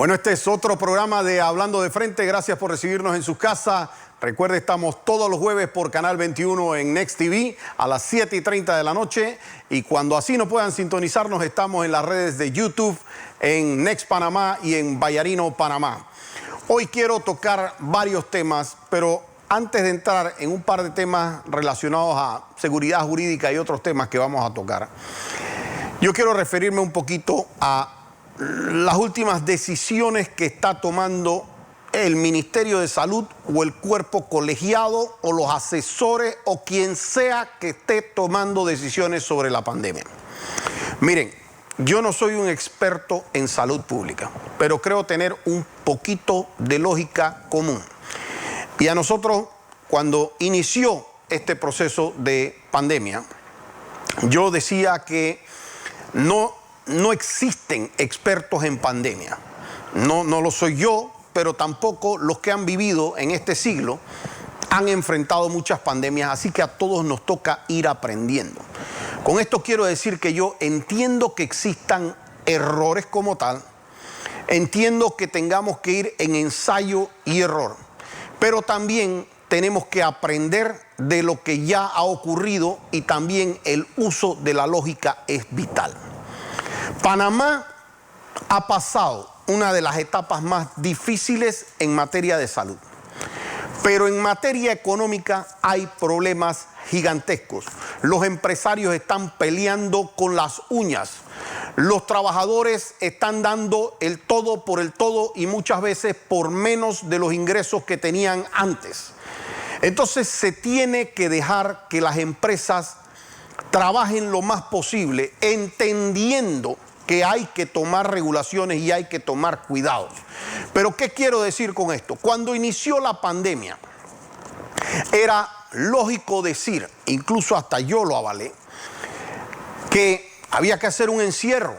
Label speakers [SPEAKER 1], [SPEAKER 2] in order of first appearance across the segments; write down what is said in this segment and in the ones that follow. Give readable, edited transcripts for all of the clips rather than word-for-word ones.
[SPEAKER 1] Bueno, este es otro programa de Hablando de Frente. Gracias por recibirnos en su casa. Recuerde, estamos todos los jueves por Canal 21 en Next TV a las 7:30 de la noche. Y cuando así no puedan sintonizarnos, estamos en las redes de YouTube, en Next Panamá y en Vallarino, Panamá. Hoy quiero tocar varios temas, pero antes de entrar en un par de temas relacionados a seguridad jurídica y otros temas que vamos a tocar, yo quiero referirme un poquito a las últimas decisiones que está tomando el Ministerio de Salud o el cuerpo colegiado o los asesores o quien sea que esté tomando decisiones sobre la pandemia. Miren, yo no soy un experto en salud pública, pero creo tener un poquito de lógica común. Y a nosotros, cuando inició este proceso de pandemia, yo decía que no existen expertos en pandemia. No lo soy yo, pero tampoco los que han vivido en este siglo han enfrentado muchas pandemias, así que a todos nos toca ir aprendiendo. Con esto quiero decir que yo entiendo que existan errores como tal, entiendo que tengamos que ir en ensayo y error, pero también tenemos que aprender de lo que ya ha ocurrido y también el uso de la lógica es vital. Panamá ha pasado una de las etapas más difíciles en materia de salud, pero en materia económica hay problemas gigantescos. Los empresarios están peleando con las uñas, los trabajadores están dando el todo por el todo y muchas veces por menos de los ingresos que tenían antes. Entonces se tiene que dejar que las empresas trabajen lo más posible, entendiendo que hay que tomar regulaciones y hay que tomar cuidados. Pero ¿qué quiero decir con esto? Cuando inició la pandemia, era lógico decir, incluso hasta yo lo avalé, que había que hacer un encierro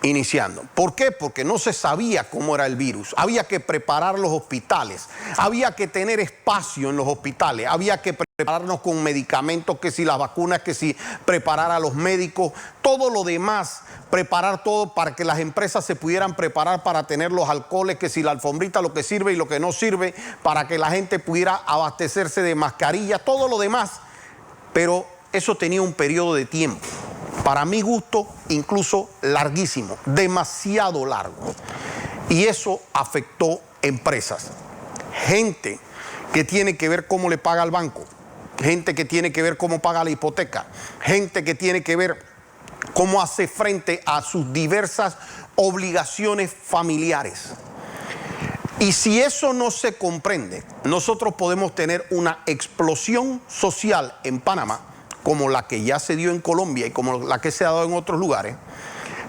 [SPEAKER 1] iniciando. ¿Por qué? Porque no se sabía cómo era el virus. Había que preparar los hospitales, había que tener espacio en los hospitales, había que prepararnos con medicamentos, que si las vacunas, que si preparar a los médicos, todo lo demás, preparar todo para que las empresas se pudieran preparar para tener los alcoholes, que si la alfombrita, lo que sirve y lo que no sirve, para que la gente pudiera abastecerse de mascarillas, todo lo demás. Pero eso tenía un periodo de tiempo, para mi gusto, incluso larguísimo, demasiado largo. Y eso afectó empresas, gente que tiene que ver cómo le paga al banco, gente que tiene que ver cómo paga la hipoteca, gente que tiene que ver cómo hace frente a sus diversas obligaciones familiares. Y si eso no se comprende, nosotros podemos tener una explosión social en Panamá, como la que ya se dio en Colombia y como la que se ha dado en otros lugares,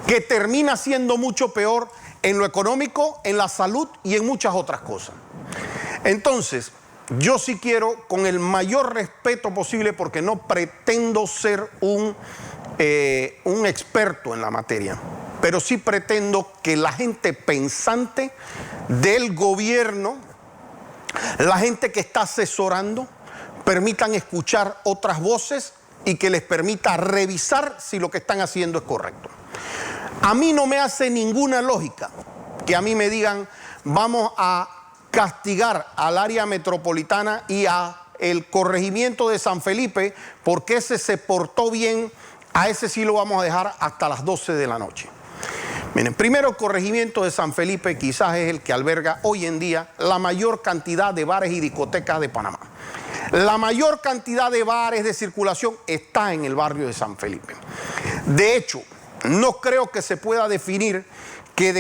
[SPEAKER 1] que termina siendo mucho peor en lo económico, en la salud y en muchas otras cosas. Entonces, yo sí quiero, con el mayor respeto posible, porque no pretendo ser un experto en la materia, pero sí pretendo que la gente pensante del gobierno, la gente que está asesorando, permitan escuchar otras voces y que les permita revisar si lo que están haciendo es correcto. A mí no me hace ninguna lógica que a mí me digan vamos a castigar al área metropolitana y a el corregimiento de San Felipe porque ese se portó bien, a ese sí lo vamos a dejar hasta las 12 de la noche. Miren, primero, el corregimiento de San Felipe quizás es el que alberga hoy en día la mayor cantidad de bares y discotecas de Panamá. La mayor cantidad de bares de circulación está en el barrio de San Felipe. De hecho, no creo que se pueda definir que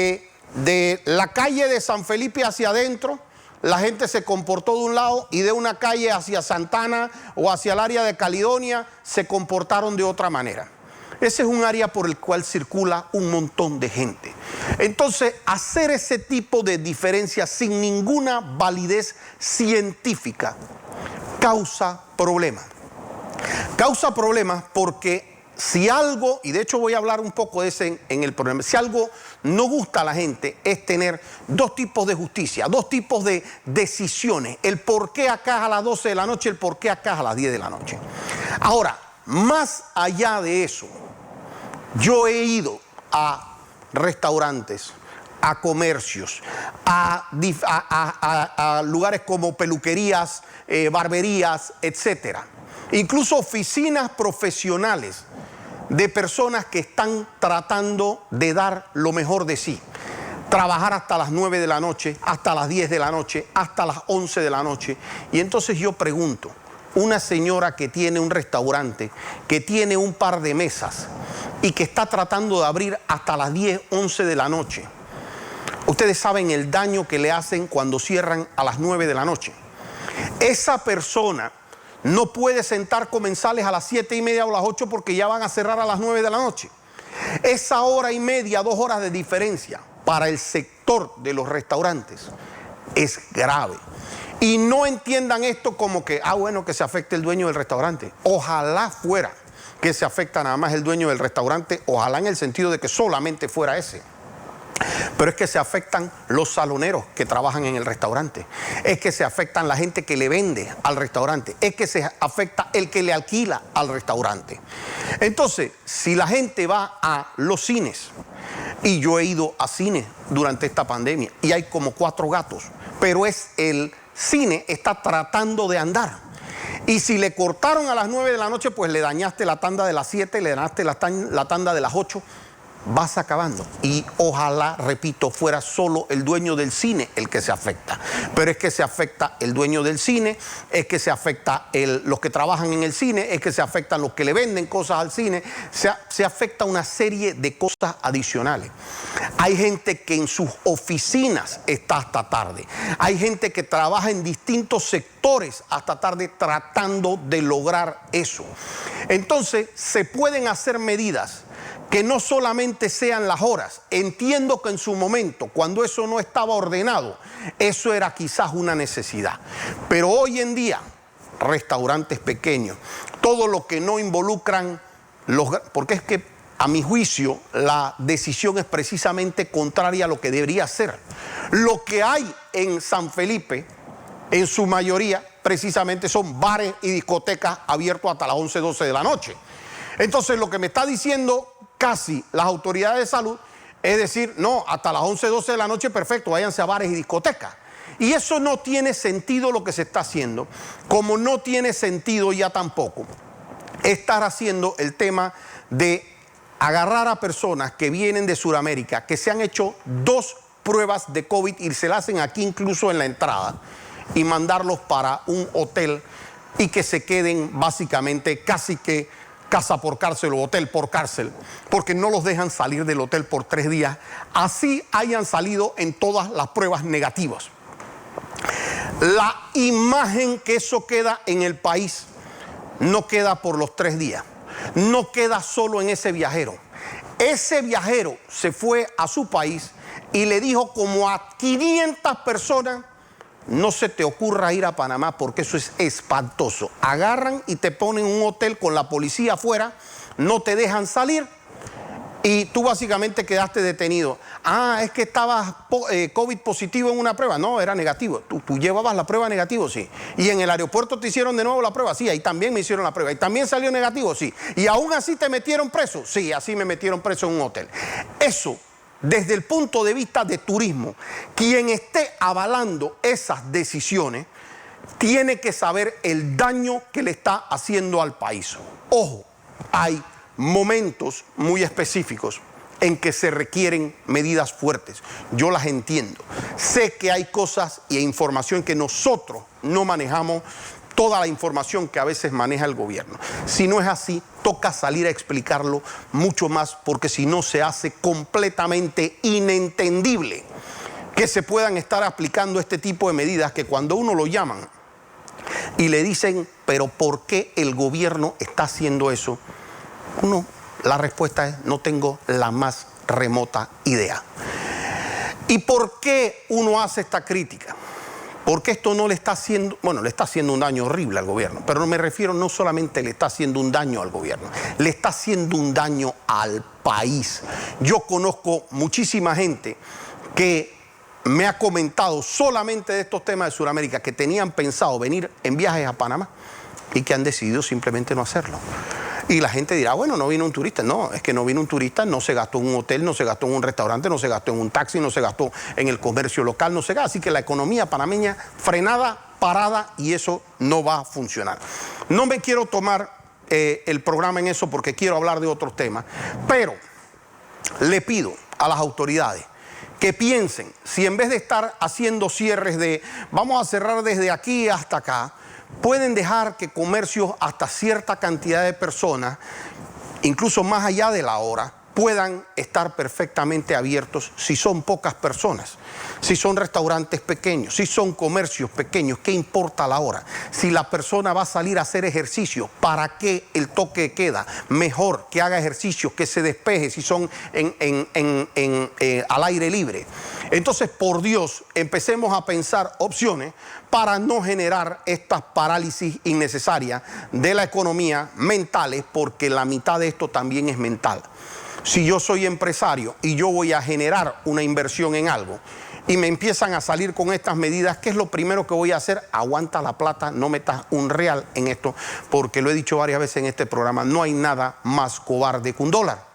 [SPEAKER 1] de la calle de San Felipe hacia adentro la gente se comportó de un lado y de una calle hacia Santana o hacia el área de Caledonia se comportaron de otra manera. Ese es un área por el cual circula un montón de gente. Entonces, hacer ese tipo de diferencias sin ninguna validez científica causa problemas. Causa problemas porque si algo, y de hecho voy a hablar un poco de ese en el problema, si algo no gusta a la gente es tener dos tipos de justicia, dos tipos de decisiones. El por qué acá a las 12 de la noche, el por qué acá a las 10 de la noche. Ahora, más allá de eso, yo he ido a restaurantes, a comercios, a lugares como peluquerías, barberías, etc. Incluso oficinas profesionales de personas que están tratando de dar lo mejor de sí. Trabajar hasta las 9 de la noche, hasta las 10 de la noche, hasta las 11 de la noche. Y entonces yo pregunto, una señora que tiene un restaurante, que tiene un par de mesas y que está tratando de abrir hasta las 10, 11 de la noche. Ustedes saben el daño que le hacen cuando cierran a las 9 de la noche. Esa persona no puede sentar comensales a las 7:30 o las 8 porque ya van a cerrar a las 9 de la noche. Esa hora y media, 2 horas de diferencia para el sector de los restaurantes es grave. Y no entiendan esto como que, bueno, que se afecte el dueño del restaurante. Ojalá fuera que se afecta nada más el dueño del restaurante, ojalá en el sentido de que solamente fuera ese. Pero es que se afectan los saloneros que trabajan en el restaurante. Es que se afectan la gente que le vende al restaurante. Es que se afecta el que le alquila al restaurante. Entonces, si la gente va a los cines, y yo he ido a cine durante esta pandemia, y hay como 4 gatos, pero el cine está tratando de andar. Y si le cortaron a las 9 de la noche, pues le dañaste la tanda de las 7, le dañaste la tanda de las 8. Vas acabando. Y ojalá, repito, fuera solo el dueño del cine el que se afecta. Pero es que se afecta el dueño del cine, es que se afecta los que trabajan en el cine, es que se afectan los que le venden cosas al cine, se afecta una serie de cosas adicionales. Hay gente que en sus oficinas está hasta tarde. Hay gente que trabaja en distintos sectores hasta tarde tratando de lograr eso. Entonces, se pueden hacer medidas que no solamente sean las horas. Entiendo que en su momento, cuando eso no estaba ordenado, eso era quizás una necesidad. Pero hoy en día, restaurantes pequeños, todo lo que no involucran porque es que, a mi juicio, la decisión es precisamente contraria a lo que debería ser. Lo que hay en San Felipe, en su mayoría, precisamente son bares y discotecas abiertos hasta las 11, 12 de la noche. Entonces, lo que me está diciendo casi las autoridades de salud es decir, no, hasta las 11, 12 de la noche, perfecto, váyanse a bares y discotecas. Y eso no tiene sentido lo que se está haciendo, como no tiene sentido ya tampoco estar haciendo el tema de agarrar a personas que vienen de Sudamérica, que se han hecho 2 pruebas de COVID y se las hacen aquí incluso en la entrada, y mandarlos para un hotel y que se queden básicamente casi que casa por cárcel o hotel por cárcel, porque no los dejan salir del hotel por 3 días, así hayan salido en todas las pruebas negativas. La imagen que eso queda en el país no queda por los 3 días, no queda solo en ese viajero. Ese viajero se fue a su país y le dijo como a 500 personas, no se te ocurra ir a Panamá porque eso es espantoso. Agarran y te ponen en un hotel con la policía afuera, no te dejan salir y tú básicamente quedaste detenido. Es que estabas COVID positivo en una prueba. No, era negativo. Tú llevabas la prueba negativo, sí. Y en el aeropuerto te hicieron de nuevo la prueba, sí. Ahí también me hicieron la prueba. Y también salió negativo, sí. Y aún así te metieron preso. Sí, así me metieron preso en un hotel. Eso, desde el punto de vista de turismo, quien esté avalando esas decisiones tiene que saber el daño que le está haciendo al país. Ojo, hay momentos muy específicos en que se requieren medidas fuertes. Yo las entiendo. Sé que hay cosas y información que nosotros no manejamos, toda la información que a veces maneja el gobierno. Si no es así, toca salir a explicarlo mucho más, porque si no se hace completamente inentendible que se puedan estar aplicando este tipo de medidas que cuando uno lo llaman y le dicen, pero ¿por qué el gobierno está haciendo eso? La respuesta es, no tengo la más remota idea. ¿Y por qué uno hace esta crítica? Porque esto no le está haciendo, le está haciendo un daño horrible al gobierno, pero me refiero no solamente le está haciendo un daño al gobierno, le está haciendo un daño al país. Yo conozco muchísima gente que me ha comentado solamente de estos temas de Sudamérica, que tenían pensado venir en viajes a Panamá y que han decidido simplemente no hacerlo. Y la gente dirá, bueno, no vino un turista. No, es que no vino un turista, no se gastó en un hotel, no se gastó en un restaurante, no se gastó en un taxi, no se gastó en el comercio local, no se gastó. Así que la economía panameña frenada, parada, y eso no va a funcionar. No me quiero tomar el programa en eso porque quiero hablar de otros temas, pero le pido a las autoridades que piensen, si en vez de estar haciendo cierres de vamos a cerrar desde aquí hasta acá, pueden dejar que comercios hasta cierta cantidad de personas, incluso más allá de la hora, puedan estar perfectamente abiertos si son pocas personas, si son restaurantes pequeños, si son comercios pequeños, ¿qué importa la hora? Si la persona va a salir a hacer ejercicio, ¿para qué el toque de queda? Mejor que haga ejercicio, que se despeje si son al aire libre. Entonces, por Dios, empecemos a pensar opciones para no generar estas parálisis innecesarias de la economía mentales, porque la mitad de esto también es mental. Si yo soy empresario y yo voy a generar una inversión en algo y me empiezan a salir con estas medidas, ¿qué es lo primero que voy a hacer? Aguanta la plata, no metas un real en esto, porque lo he dicho varias veces en este programa, no hay nada más cobarde que un dólar.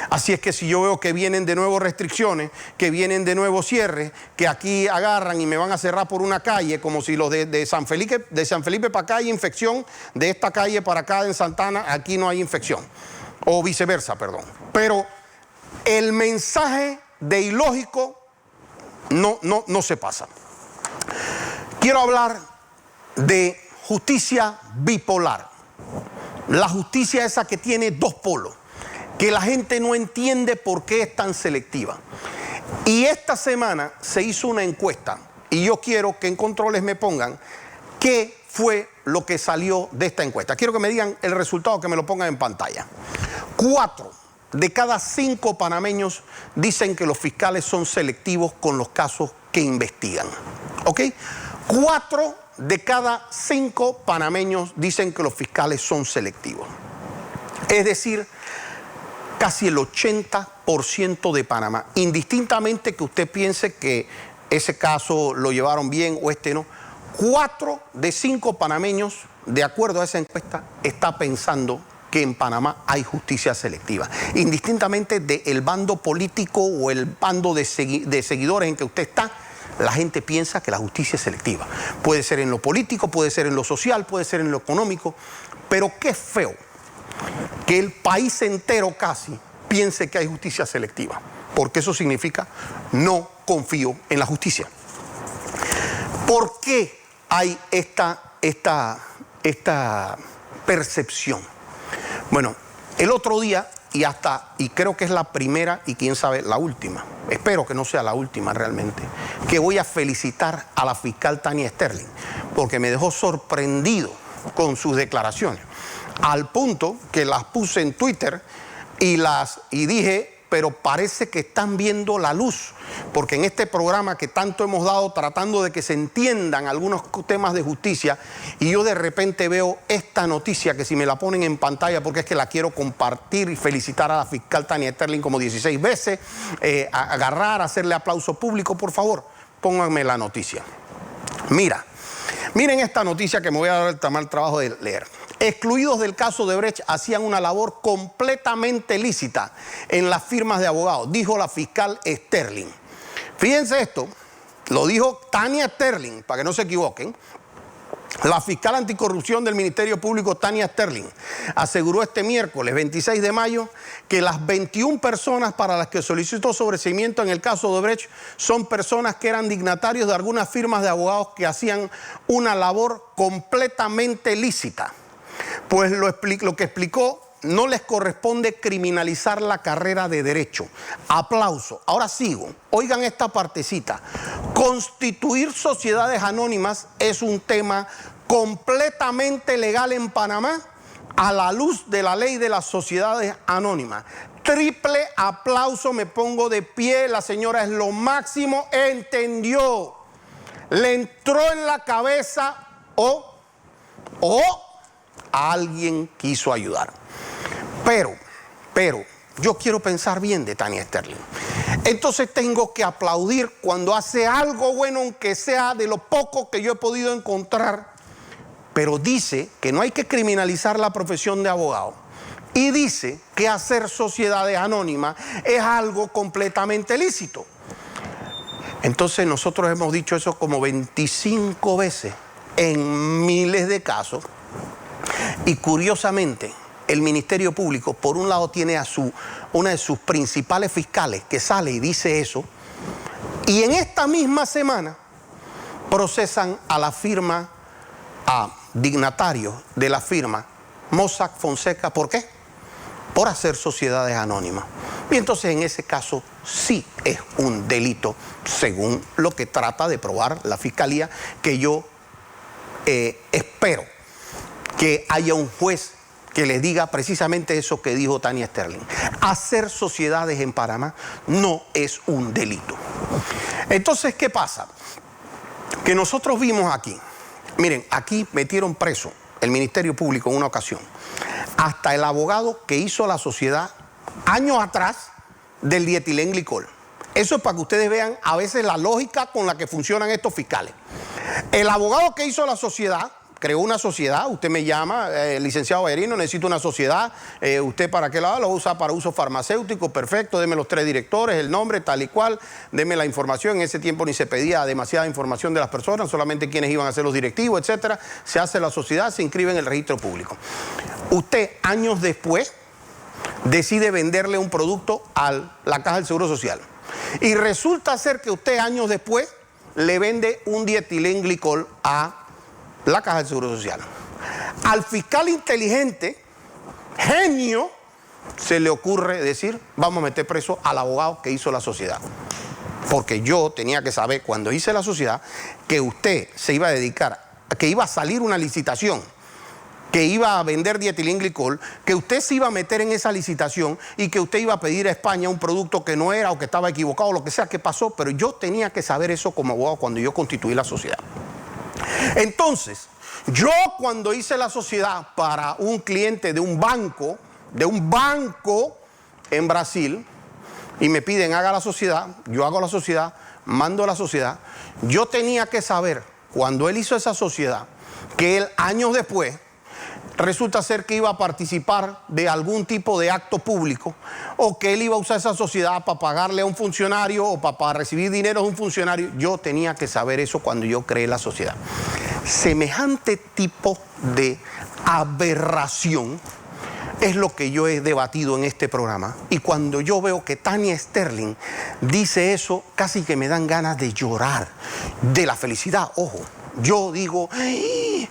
[SPEAKER 1] Así es que si yo veo que vienen de nuevo restricciones, que vienen de nuevo cierres, que aquí agarran y me van a cerrar por una calle, como si los de San Felipe para acá hay infección, de esta calle para acá en Santana, aquí no hay infección. O viceversa, perdón. Pero el mensaje de ilógico no se pasa. Quiero hablar de justicia bipolar. La justicia esa que tiene dos polos, que la gente no entiende por qué es tan selectiva. Y esta semana se hizo una encuesta, y yo quiero que en controles me pongan qué fue lo que salió de esta encuesta. Quiero que me digan el resultado, que me lo pongan en pantalla. 4 de cada 5 panameños dicen que los fiscales son selectivos con los casos que investigan. ¿Ok? 4 de cada 5 panameños dicen que los fiscales son selectivos. Es decir, casi el 80% de Panamá, indistintamente que usted piense que ese caso lo llevaron bien o este no, 4 de 5 panameños, de acuerdo a esa encuesta, está pensando que en Panamá hay justicia selectiva. Indistintamente del bando político o el bando de seguidores en que usted está, la gente piensa que la justicia es selectiva. Puede ser en lo político, puede ser en lo social, puede ser en lo económico, pero qué feo que el país entero casi piense que hay justicia selectiva, porque eso significa no confío en la justicia. ¿Por qué hay esta percepción? Bueno, el otro día, y creo que es la primera y quién sabe la última, espero que no sea la última realmente, que voy a felicitar a la fiscal Tania Sterling, porque me dejó sorprendido con sus declaraciones, al punto que las puse en Twitter y dije, pero parece que están viendo la luz, porque en este programa que tanto hemos dado tratando de que se entiendan algunos temas de justicia, y yo de repente veo esta noticia que si me la ponen en pantalla, porque es que la quiero compartir y felicitar a la fiscal Tania Sterling como 16 veces, hacerle aplauso público, por favor, pónganme la noticia. Miren esta noticia que me voy a dar el mal trabajo de leer. Excluidos del caso de Odebrecht hacían una labor completamente lícita en las firmas de abogados, dijo la fiscal Sterling. Fíjense esto, lo dijo Tania Sterling, para que no se equivoquen. La fiscal anticorrupción del Ministerio Público, Tania Sterling, aseguró este miércoles 26 de mayo que las 21 personas para las que solicitó sobreseimiento en el caso de Odebrecht son personas que eran dignatarios de algunas firmas de abogados que hacían una labor completamente lícita. Pues lo que explicó, no les corresponde criminalizar la carrera de derecho. Aplauso. Ahora sigo. Oigan esta partecita. Constituir sociedades anónimas es un tema completamente legal en Panamá a la luz de la ley de las sociedades anónimas. Triple aplauso, me pongo de pie. La señora es lo máximo, entendió. Le entró en la cabeza o alguien quiso ayudar. Pero, yo quiero pensar bien de Tania Sterling. Entonces tengo que aplaudir cuando hace algo bueno, aunque sea de lo poco que yo he podido encontrar. Pero dice que no hay que criminalizar la profesión de abogado. y dice que hacer sociedades anónimas es algo completamente lícito. Entonces nosotros hemos dicho eso como 25 veces en miles de casos, y curiosamente el Ministerio Público por un lado tiene a una de sus principales fiscales que sale y dice eso, y en esta misma semana procesan a la firma, a dignatarios de la firma Mossack Fonseca. ¿Por qué? Por hacer sociedades anónimas. Y entonces en ese caso sí es un delito, según lo que trata de probar la Fiscalía, que yo espero que haya un juez que les diga precisamente eso que dijo Tania Sterling. Hacer sociedades en Panamá no es un delito. Entonces, ¿qué pasa? Que nosotros vimos aquí, miren, aquí metieron preso el Ministerio Público en una ocasión hasta el abogado que hizo la sociedad años atrás del dietilenglicol. Eso es para que ustedes vean a veces la lógica con la que funcionan estos fiscales. El abogado que hizo la sociedad creó una sociedad. Usted me llama, licenciado Ballerino, necesito una sociedad. ¿Usted para qué lado? Lo usa para uso farmacéutico, perfecto. Deme los 3 directores, el nombre, tal y cual. Deme la información. En ese tiempo ni se pedía demasiada información de las personas, solamente quienes iban a ser los directivos, etcétera. Se hace la sociedad, se inscribe en el registro público. Usted, años después, decide venderle un producto a la Caja del Seguro Social. Y resulta ser que usted, años después, le vende un dietilenglicol a la Caja del Seguro Social. Al fiscal inteligente, genio, se le ocurre decir, vamos a meter preso al abogado que hizo la sociedad. Porque yo tenía que saber, cuando hice la sociedad, que usted se iba a dedicar, que iba a salir una licitación, que iba a vender dietilenglicol, que usted se iba a meter en esa licitación y que usted iba a pedir a España un producto que no era o que estaba equivocado, lo que sea que pasó, pero yo tenía que saber eso como abogado cuando yo constituí la sociedad. Entonces, yo cuando hice la sociedad para un cliente de un banco en Brasil, y me piden haga la sociedad, yo hago la sociedad, mando la sociedad, yo tenía que saber, cuando él hizo esa sociedad, que él años después, resulta ser que iba a participar de algún tipo de acto público o que él iba a usar esa sociedad para pagarle a un funcionario o para recibir dinero de un funcionario. Yo tenía que saber eso cuando yo creé la sociedad. Semejante tipo de aberración es lo que yo he debatido en este programa, y cuando yo veo que Tania Sterling dice eso, casi que me dan ganas de llorar de la felicidad. Ojo, yo digo,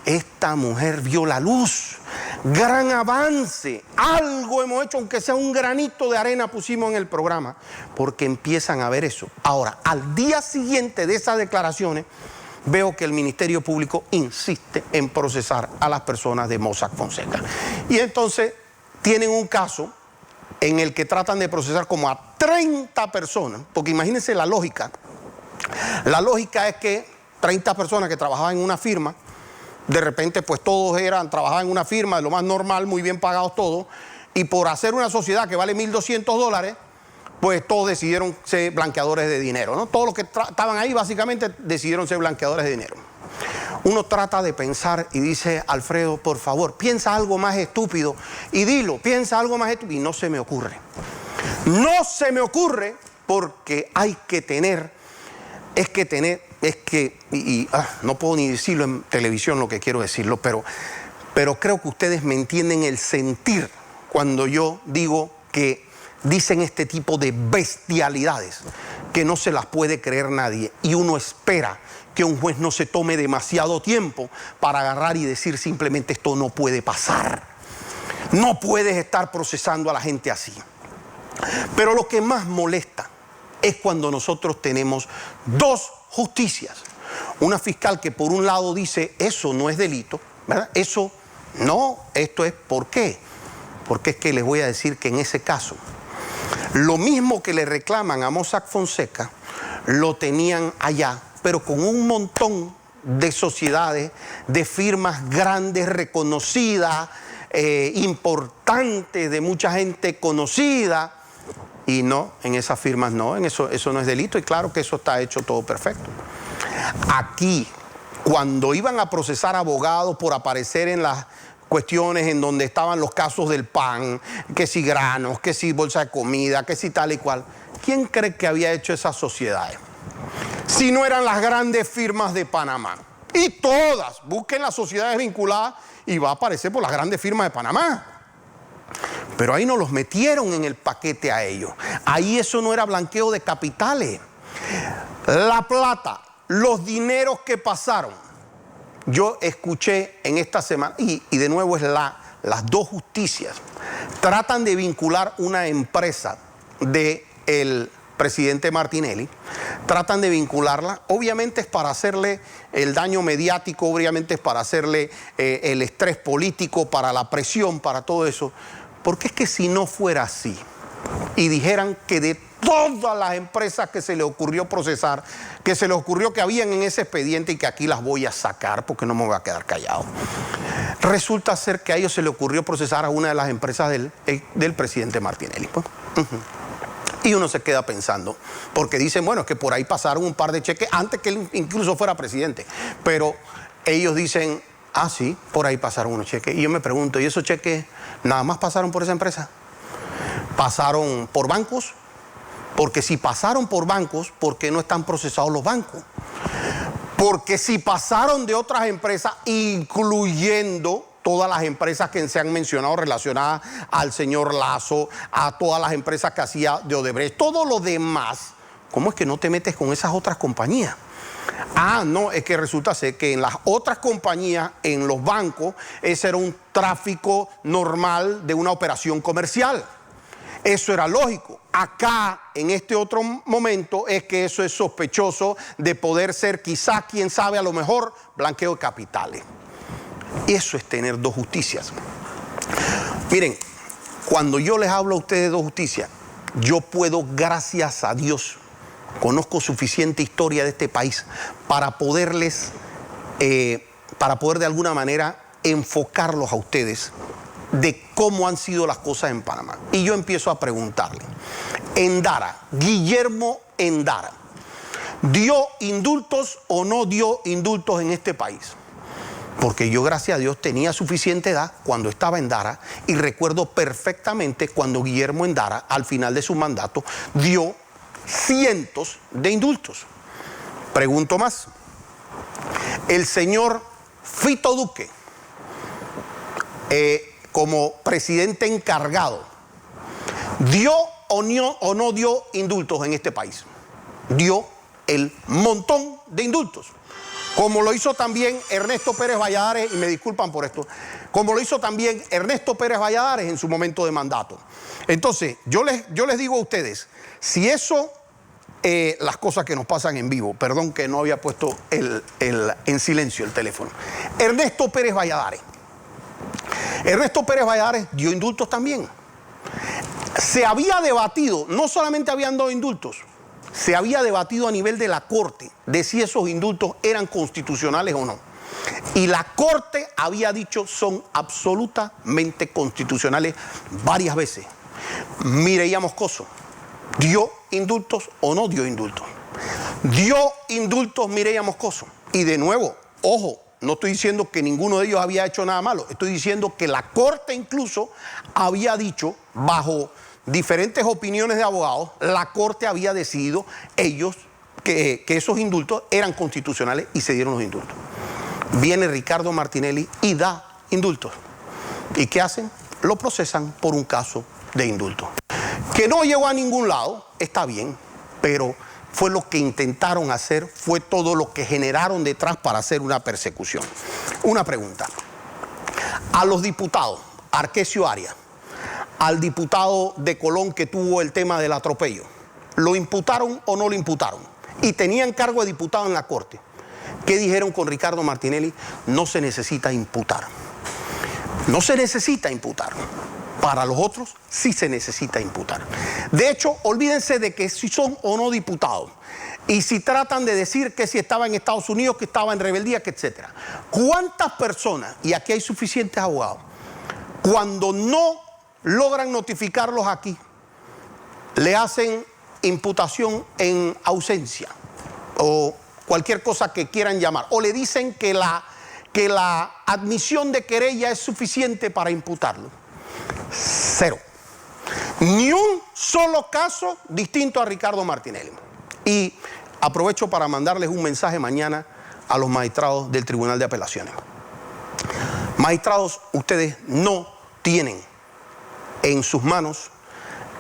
[SPEAKER 1] esta mujer vio la luz, gran avance, algo hemos hecho, aunque sea un granito de arena pusimos en el programa, porque empiezan a ver eso. Ahora, al día siguiente de esas declaraciones, veo que el Ministerio Público insiste en procesar a las personas de Mossack Fonseca. Y entonces tienen un caso en el que tratan de procesar como a 30 personas, porque imagínense la lógica. La lógica es que 30 personas que trabajaban en una firma, de repente pues todos trabajaban en una firma de lo más normal, muy bien pagados todos, y por hacer una sociedad que vale $1.200, pues todos decidieron ser blanqueadores de dinero, ¿no? Todos los que estaban ahí básicamente decidieron ser blanqueadores de dinero. Uno trata de pensar y dice, Alfredo, por favor, piensa algo más estúpido y dilo, piensa algo más estúpido, y no se me ocurre. No se me ocurre porque hay que tener, no puedo ni decirlo en televisión lo que quiero decirlo, pero creo que ustedes me entienden el sentir cuando yo digo que dicen este tipo de bestialidades que no se las puede creer nadie, y uno espera que un juez no se tome demasiado tiempo para agarrar y decir simplemente esto no puede pasar. No puedes estar procesando a la gente así. Pero lo que más molesta es cuando nosotros tenemos dos justicias. Una fiscal que por un lado dice eso no es delito, ¿verdad? Eso no, esto es ¿por qué? Porque es que les voy a decir que en ese caso, lo mismo que le reclaman a Mossack Fonseca, lo tenían allá, pero con un montón de sociedades, de firmas grandes, reconocidas, importantes, de mucha gente conocida. Y no, en esas firmas no, eso no es delito, y claro que eso está hecho todo perfecto. Aquí, cuando iban a procesar abogados por aparecer en las cuestiones en donde estaban los casos del pan, que si granos, que si bolsa de comida, que si tal y cual. ¿Quién cree que había hecho esas sociedades? Si no eran las grandes firmas de Panamá. Y todas, busquen las sociedades vinculadas y va a aparecer por las grandes firmas de Panamá. Pero ahí no los metieron en el paquete a ellos. Ahí eso no era blanqueo de capitales. La plata, los dineros que pasaron. Yo escuché en esta semana, y de nuevo es las dos justicias. Tratan de vincular una empresa del presidente Martinelli, tratan de vincularla, obviamente es para hacerle el daño mediático, obviamente es para hacerle el estrés político, para la presión, para todo eso, porque es que si no fuera así, y dijeran que de todas las empresas que se le ocurrió procesar, que se le ocurrió que habían en ese expediente y que aquí las voy a sacar porque no me voy a quedar callado, resulta ser que a ellos se le ocurrió procesar a una de las empresas del presidente Martinelli. Pues. Y uno se queda pensando, porque dicen, bueno, es que por ahí pasaron un par de cheques antes que él incluso fuera presidente. Pero ellos dicen, ah, sí, por ahí pasaron unos cheques. Y yo me pregunto, ¿y esos cheques nada más pasaron por esa empresa? ¿Pasaron por bancos? Porque si pasaron por bancos, ¿por qué no están procesados los bancos? Porque si pasaron de otras empresas, incluyendo todas las empresas que se han mencionado relacionadas al señor Lazo, a todas las empresas que hacía de Odebrecht, todo lo demás, ¿cómo es que no te metes con esas otras compañías? Ah, no, es que resulta ser que en las otras compañías, en los bancos, ese era un tráfico normal de una operación comercial. Eso era lógico. Acá, en este otro momento, es que eso es sospechoso de poder ser quizás, quién sabe, a lo mejor, blanqueo de capitales. Eso es tener dos justicias. Miren, cuando yo les hablo a ustedes de dos justicias, yo puedo, gracias a Dios, conozco suficiente historia de este país para poder de alguna manera enfocarlos a ustedes de cómo han sido las cosas en Panamá. Y yo empiezo a preguntarle, Endara, Guillermo Endara, ¿dio indultos o no dio indultos en este país? Porque yo, gracias a Dios, tenía suficiente edad cuando estaba Endara y recuerdo perfectamente cuando Guillermo Endara, al final de su mandato, dio cientos de indultos. Pregunto más. El señor Fito Duque, como presidente encargado, ¿dio o no dio indultos en este país? Dio el montón de indultos. Como lo hizo también Ernesto Pérez Valladares, y me disculpan por esto, como lo hizo también Ernesto Pérez Valladares en su momento de mandato. Entonces, yo les digo a ustedes, si eso, las cosas que nos pasan en vivo, perdón que no había puesto en silencio el teléfono. Ernesto Pérez Valladares dio indultos también. Se había debatido, no solamente habían dado indultos, se había debatido a nivel de la Corte de si esos indultos eran constitucionales o no. Y la Corte había dicho son absolutamente constitucionales varias veces. Mireya Moscoso, ¿dio indultos o no dio indultos? Dio indultos Mireya Moscoso. Y de nuevo, ojo, no estoy diciendo que ninguno de ellos había hecho nada malo. Estoy diciendo que la Corte incluso había dicho, bajo diferentes opiniones de abogados, la Corte había decidido que esos indultos eran constitucionales y se dieron los indultos. Viene Ricardo Martinelli y da indultos. ¿Y qué hacen? Lo procesan por un caso de indulto. Que no llegó a ningún lado, está bien, pero fue lo que intentaron hacer, fue todo lo que generaron detrás para hacer una persecución. Una pregunta. A los diputados, Arquesio Arias, al diputado de Colón que tuvo el tema del atropello, ¿lo imputaron o no lo imputaron? Y tenían cargo de diputado en la Corte. ¿Qué dijeron con Ricardo Martinelli? No se necesita imputar. No se necesita imputar. Para los otros sí se necesita imputar. De hecho, olvídense de que si son o no diputados. Y si tratan de decir que si estaba en Estados Unidos, que estaba en rebeldía, que etcétera. ¿Cuántas personas, y aquí hay suficientes abogados, cuando no logran notificarlos aquí, le hacen imputación en ausencia o cualquier cosa que quieran llamar, o le dicen que que la admisión de querella es suficiente para imputarlo. Cero. Ni un solo caso distinto a Ricardo Martinelli. Y aprovecho para mandarles un mensaje mañana a los magistrados del Tribunal de Apelaciones. Magistrados, ustedes no tienen en sus manos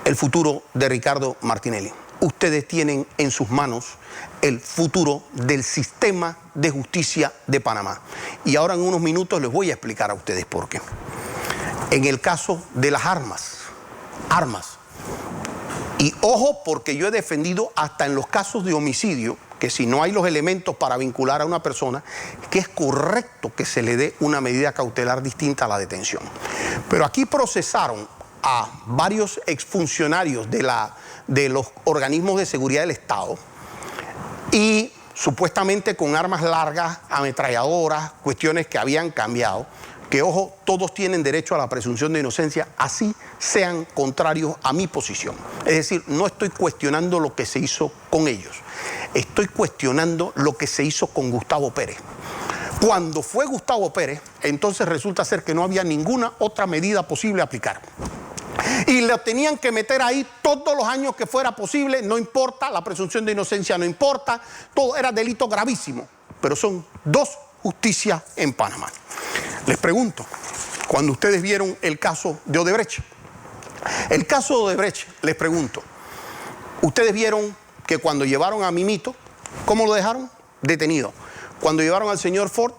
[SPEAKER 1] el futuro de Ricardo Martinelli. Ustedes tienen en sus manos el futuro del sistema de justicia de Panamá. Y ahora en unos minutos les voy a explicar a ustedes por qué. En el caso de las armas. Y ojo, porque yo he defendido hasta en los casos de homicidio, que si no hay los elementos para vincular a una persona, que es correcto que se le dé una medida cautelar distinta a la detención. Pero aquí procesaron a varios exfuncionarios de los organismos de seguridad del Estado y supuestamente con armas largas, ametralladoras, cuestiones que habían cambiado, que ojo, todos tienen derecho a la presunción de inocencia, así sean contrarios a mi posición. Es decir, no estoy cuestionando lo que se hizo con ellos, estoy cuestionando lo que se hizo con Gustavo Pérez. Cuando fue Gustavo Pérez, entonces resulta ser que no había ninguna otra medida posible a aplicar. Y lo tenían que meter ahí todos los años que fuera posible, no importa, la presunción de inocencia no importa, todo era delito gravísimo, pero son dos justicias en Panamá. Les pregunto, cuando ustedes vieron el caso de Odebrecht, les pregunto, ustedes vieron que cuando llevaron a Mimito, ¿cómo lo dejaron? Detenido. Cuando llevaron al señor Ford,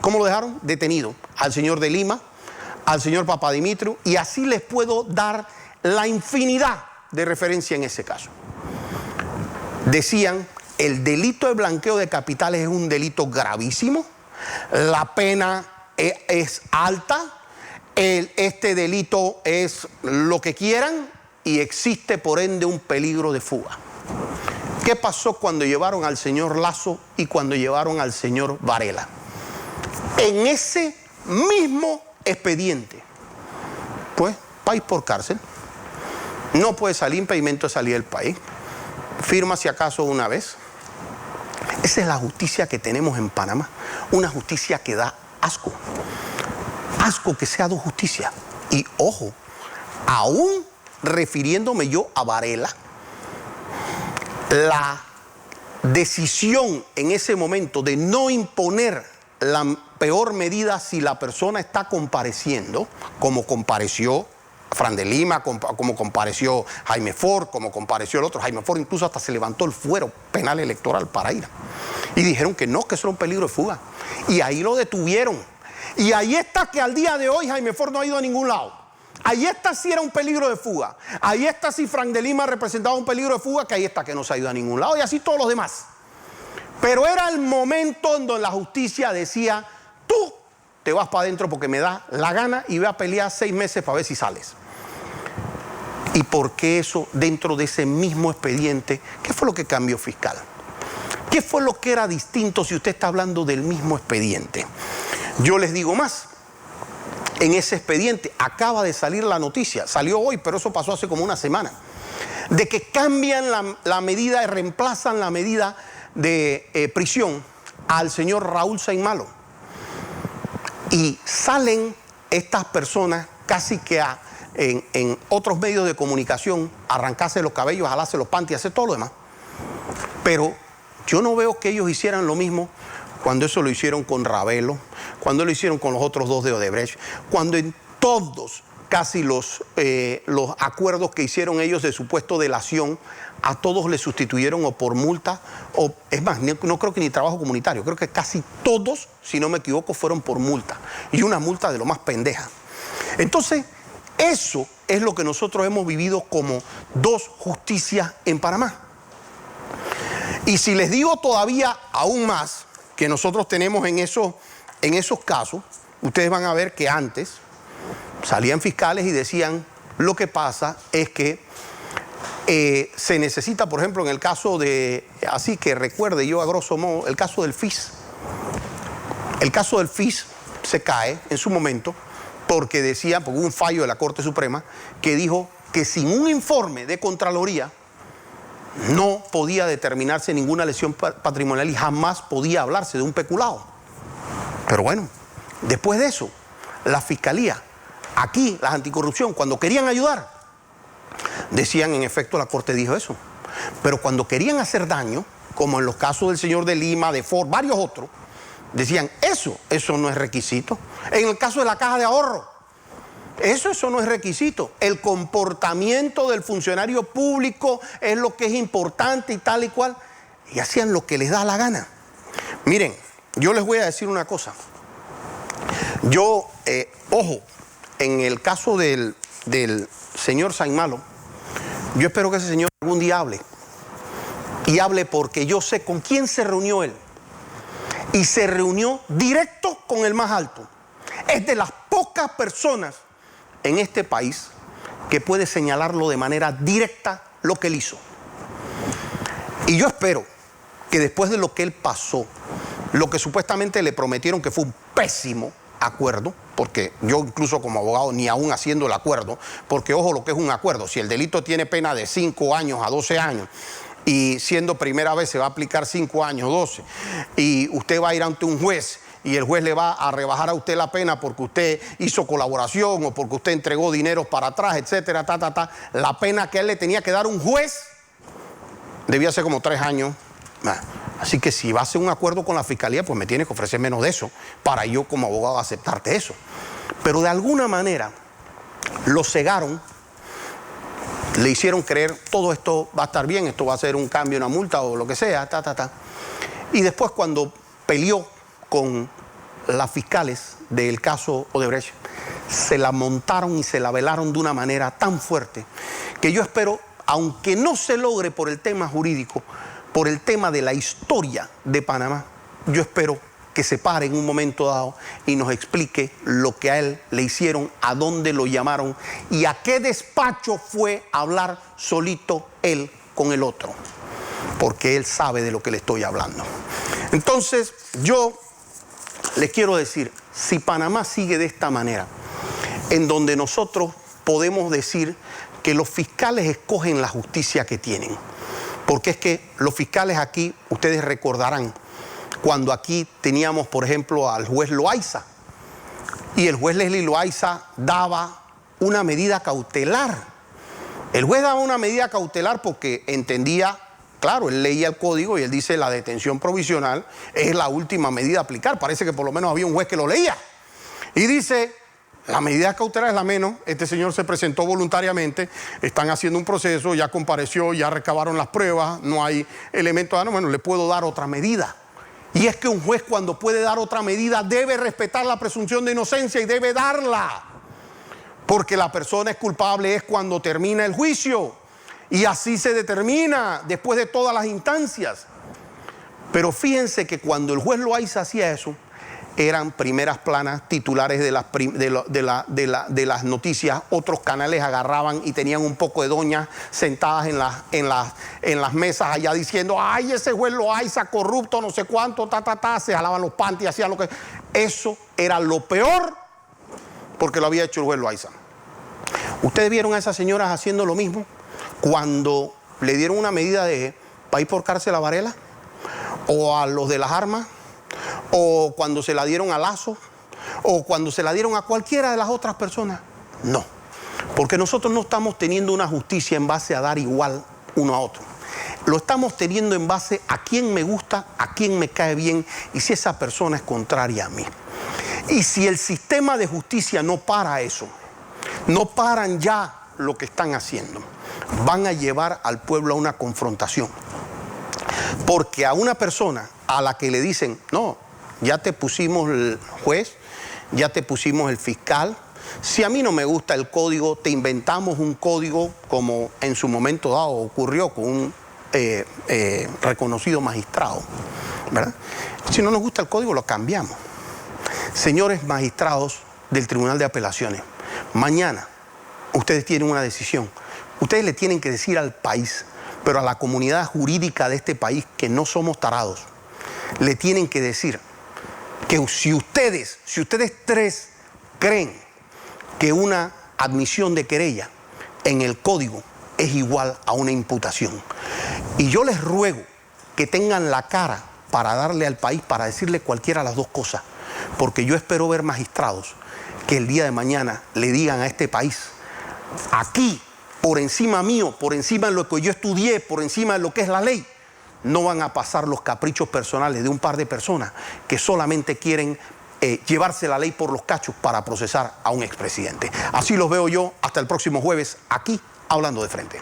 [SPEAKER 1] ¿cómo lo dejaron? Detenido. Al señor de Lima, al señor Papadimitriou, y así les puedo dar la infinidad de referencia en ese caso. Decían, el delito de blanqueo de capitales es un delito gravísimo, la pena es alta, este delito es lo que quieran y existe por ende un peligro de fuga. ¿Qué pasó cuando llevaron al señor Lazo y cuando llevaron al señor Varela? En ese mismo expediente, pues, país por cárcel, no puede salir, impedimento de salir del país, firma si acaso una vez. Esa es la justicia que tenemos en Panamá, una justicia que da asco. Asco que sea dos justicias. Y ojo, aún refiriéndome yo a Varela, la decisión en ese momento de no imponer la peor medida si la persona está compareciendo, como compareció Fran de Lima, como compareció Jaime Ford, como compareció el otro. Jaime Ford incluso hasta se levantó el fuero penal electoral para ir. Y dijeron que no, que eso era un peligro de fuga. Y ahí lo detuvieron. Y ahí está que al día de hoy Jaime Ford no ha ido a ningún lado. Ahí está si era un peligro de fuga. Ahí está si Fran de Lima representaba un peligro de fuga, que ahí está que no se ha ido a ningún lado. Y así todos los demás. Pero era el momento en donde la justicia decía, tú te vas para adentro porque me da la gana y voy a pelear 6 meses para ver si sales. ¿Y por qué eso dentro de ese mismo expediente? ¿Qué fue lo que cambió, fiscal? ¿Qué fue lo que era distinto si usted está hablando del mismo expediente? Yo les digo más. En ese expediente acaba de salir la noticia, salió hoy, pero eso pasó hace como una semana, de que cambian la medida y reemplazan la medida de prisión al señor Raúl Sainmalo. Y salen estas personas casi que en otros medios de comunicación, arrancarse los cabellos, jalarse los panties, hacer todo lo demás. Pero yo no veo que ellos hicieran lo mismo cuando eso lo hicieron con Ravelo, cuando lo hicieron con los otros dos de Odebrecht, cuando en todos casi los acuerdos que hicieron ellos de supuesto delación, a todos les sustituyeron o por multa, o es más, no creo que ni trabajo comunitario, creo que casi todos, si no me equivoco, fueron por multa, y una multa de lo más pendeja. Entonces, eso es lo que nosotros hemos vivido como dos justicias en Panamá. Y si les digo todavía aún más que nosotros tenemos en esos casos, ustedes van a ver que antes salían fiscales y decían, lo que pasa es que se necesita, por ejemplo, en el caso de, así que recuerde yo a grosso modo, el caso del FIS. El caso del FIS se cae en su momento porque decía, porque hubo un fallo de la Corte Suprema que dijo que sin un informe de Contraloría no podía determinarse ninguna lesión patrimonial y jamás podía hablarse de un peculado. Pero bueno, después de eso, la fiscalía, aquí, la anticorrupción, cuando querían ayudar, decían, en efecto, la Corte dijo eso. Pero cuando querían hacer daño, como en los casos del señor de Lima, de Ford, varios otros, decían, eso no es requisito. En el caso de la caja de ahorro, eso no es requisito. El comportamiento del funcionario público es lo que es importante y tal y cual. Y hacían lo que les da la gana. Miren, yo les voy a decir una cosa. Yo, ojo, en el caso del señor Saimalo, yo espero que ese señor algún día hable. Y hable porque yo sé con quién se reunió él. Y se reunió directo con el más alto. Es de las pocas personas en este país que puede señalarlo de manera directa lo que él hizo. Y yo espero que después de lo que él pasó, lo que supuestamente le prometieron que fue un pésimo acuerdo, porque yo incluso como abogado ni aún haciendo el acuerdo, porque ojo lo que es un acuerdo, si el delito tiene pena de 5 años a 12 años, y siendo primera vez se va a aplicar 5 años, 12, y usted va a ir ante un juez y el juez le va a rebajar a usted la pena porque usted hizo colaboración o porque usted entregó dinero para atrás, etcétera, la pena que él le tenía que dar un juez debía ser como 3 años. Así que si va a hacer un acuerdo con la fiscalía, pues me tiene que ofrecer menos de eso para yo como abogado aceptarte eso. Pero de alguna manera lo cegaron. Le hicieron creer, todo esto va a estar bien, esto va a ser un cambio, una multa o lo que sea, Y después cuando peleó con las fiscales del caso Odebrecht, se la montaron y se la velaron de una manera tan fuerte que yo espero, aunque no se logre por el tema jurídico, por el tema de la historia de Panamá, yo espero que se pare en un momento dado y nos explique lo que a él le hicieron, a dónde lo llamaron y a qué despacho fue a hablar solito él con el otro, porque él sabe de lo que le estoy hablando. Entonces, yo les quiero decir, si Panamá sigue de esta manera, en donde nosotros podemos decir que los fiscales escogen la justicia que tienen, porque es que los fiscales aquí, ustedes recordarán, cuando aquí teníamos, por ejemplo, al juez Loaiza, y el juez Leslie Loaiza daba una medida cautelar. El juez daba una medida cautelar porque entendía, claro, él leía el código y él dice la detención provisional es la última medida a aplicar. Parece que por lo menos había un juez que lo leía. Y dice, la medida cautelar es la menos, este señor se presentó voluntariamente, están haciendo un proceso, ya compareció, ya recabaron las pruebas, no hay elementos, bueno, le puedo dar otra medida. Y es que un juez cuando puede dar otra medida debe respetar la presunción de inocencia y debe darla. Porque la persona es culpable es cuando termina el juicio. Y así se determina después de todas las instancias. Pero fíjense que cuando el juez Loaiza hacía eso, eran primeras planas, titulares de las noticias. Otros canales agarraban y tenían un poco de doñas sentadas en las mesas allá diciendo, ay, ese juez Loaiza corrupto, no sé cuánto, se jalaban los panties, hacían lo que... Eso era lo peor porque lo había hecho el juez Loaiza. ¿Ustedes vieron a esas señoras haciendo lo mismo cuando le dieron una medida para ir por cárcel a Varela? ¿O a los de las armas? ¿O cuando se la dieron a Lazo? ¿O cuando se la dieron a cualquiera de las otras personas? No, porque nosotros no estamos teniendo una justicia en base a dar igual uno a otro. Lo estamos teniendo en base a quién me gusta, a quién me cae bien y si esa persona es contraria a mí. Y si el sistema de justicia no para eso, no paran ya lo que están haciendo, van a llevar al pueblo a una confrontación. Porque a una persona a la que le dicen, no, ya te pusimos el juez, ya te pusimos el fiscal, si a mí no me gusta el código, te inventamos un código como en su momento dado ocurrió con un reconocido magistrado, ¿verdad? Si no nos gusta el código, lo cambiamos. Señores magistrados del Tribunal de Apelaciones, mañana ustedes tienen una decisión. Ustedes le tienen que decir al país, pero a la comunidad jurídica de este país, que no somos tarados, le tienen que decir que si ustedes tres creen que una admisión de querella en el código es igual a una imputación, y yo les ruego que tengan la cara para darle al país, para decirle cualquiera de las dos cosas, porque yo espero ver magistrados que el día de mañana le digan a este país, aquí, por encima mío, por encima de lo que yo estudié, por encima de lo que es la ley, no van a pasar los caprichos personales de un par de personas que solamente quieren llevarse la ley por los cachos para procesar a un expresidente. Así los veo yo hasta el próximo jueves aquí, Hablando de Frente.